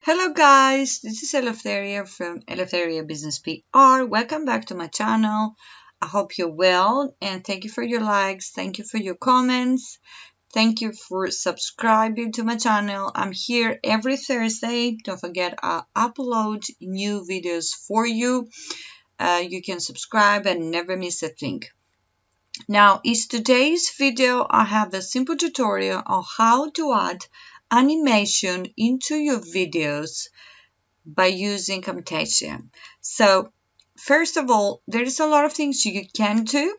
Hello guys, this is Eleftheria from Eleftheria Business PR. Welcome back to my channel. I hope you're well and thank you for your likes, thank you for your comments, thank you for subscribing to my channel. I'm here every Thursday. Don't forget I upload new videos for you. You can subscribe and never miss a thing. Now, in today's video, I have a simple tutorial on how to add animation into your videos by using Camtasia. So, first of all, there is a lot of things you can do.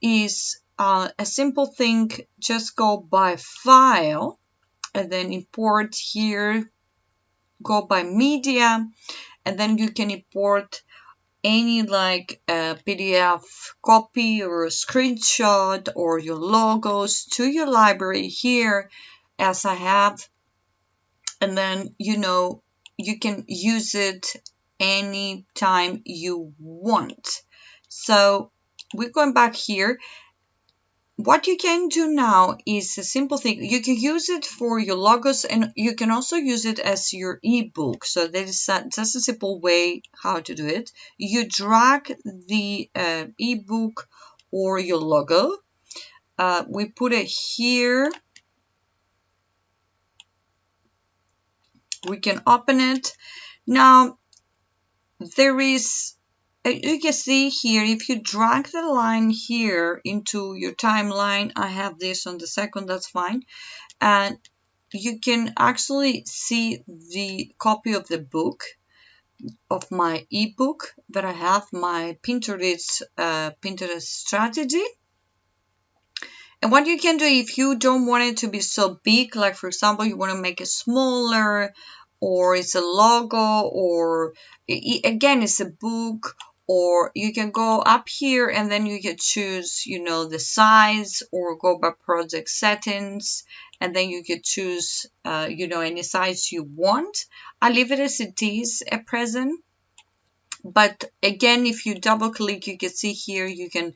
Is a simple thing, just go by File and then import here, go by Media, and then you can import any like PDF copy or a screenshot or your logos to your library here as I have, and then you can use it anytime you want. So we're going back here. What you can do now is a simple thing. You can use it for your logos and you can also use it as your ebook. So that's a simple way how to do it. You drag the ebook or your logo. We put it here. We can open it. Now, there is, you can see here, if you drag the line here into your timeline, I have this on the second, that's fine. And you can actually see the copy of the book, of my ebook that I have, my Pinterest strategy. And what you can do if you don't want it to be so big, like for example, you want to make it smaller, or it's a logo, or again, it's a book, or you can go up here and then you can choose, the size, or go by project settings, and then you can choose, any size you want. I leave it as it is at present. But again, if you double click, you can see here, you can,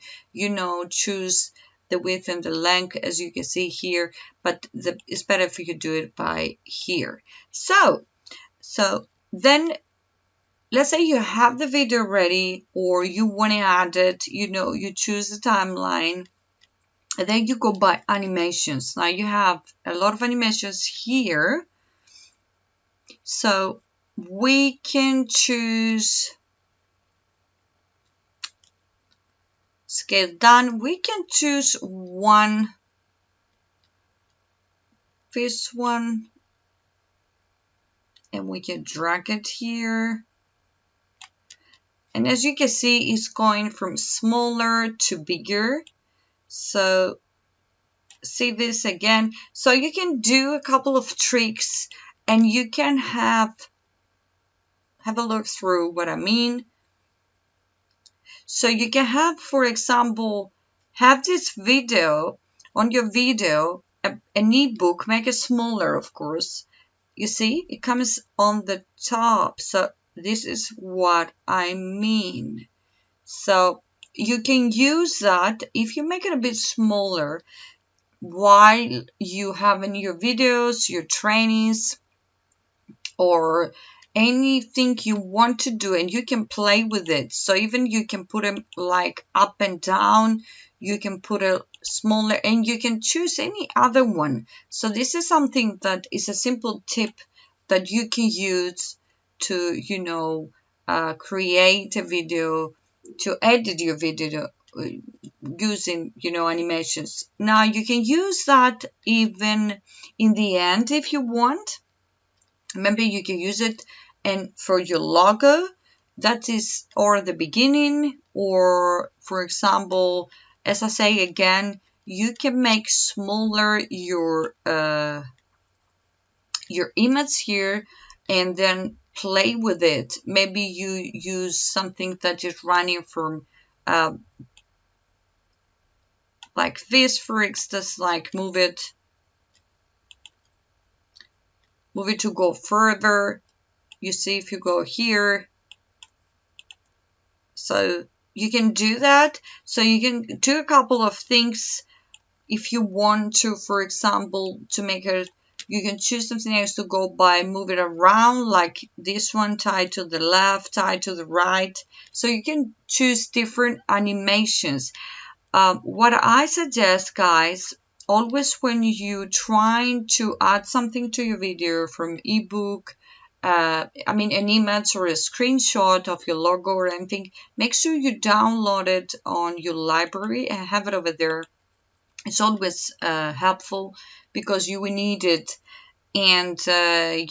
choose the width and the length, as you can see here, but it's better if you could do it by here. So then let's say you have the video ready, or you want to add it, you choose the timeline, and then you go by animations. Now you have a lot of animations here, so we can choose scale down. We can choose this one, and we can drag it here. And as you can see, it's going from smaller to bigger. So see this again. So you can do a couple of tricks and you can have a look through what I mean. So you can have, for example, have this video on your video, an ebook, make it smaller, of course. You see, it comes on the top. So this is what I mean. So you can use that if you make it a bit smaller while you have in your videos, your trainings, or anything you want to do, and you can play with it. So even you can put them like up and down, you can put a smaller, and you can choose any other one. So this is something that is a simple tip that you can use to create a video, to edit your video using animations. Now you can use that even in the end if you want. Maybe you can use it and for your logo, that is, or the beginning, or for example, as I say again, you can make smaller your image here and then play with it. Maybe you use something that is running from like this, for instance, like move it to go further. You see, if you go here, so you can do that. So you can do a couple of things if you want to, for example, to make it, You can choose something else to go by, move it around, like this one, tied to the left, tied to the right. So you can choose different animations. What I suggest, guys, always when you trying to add something to your video from ebook, I mean an image or a screenshot of your logo or anything, make sure you download it on your library and have it over there. It's always helpful because you will need it, and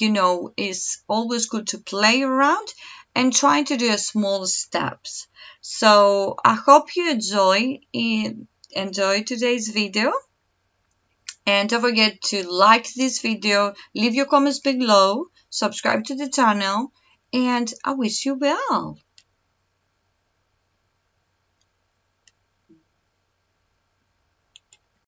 you know, it's always good to play around and try to do small steps. So I hope you enjoy today's video, and don't forget to like this video, leave your comments below, subscribe to the channel, and I wish you well.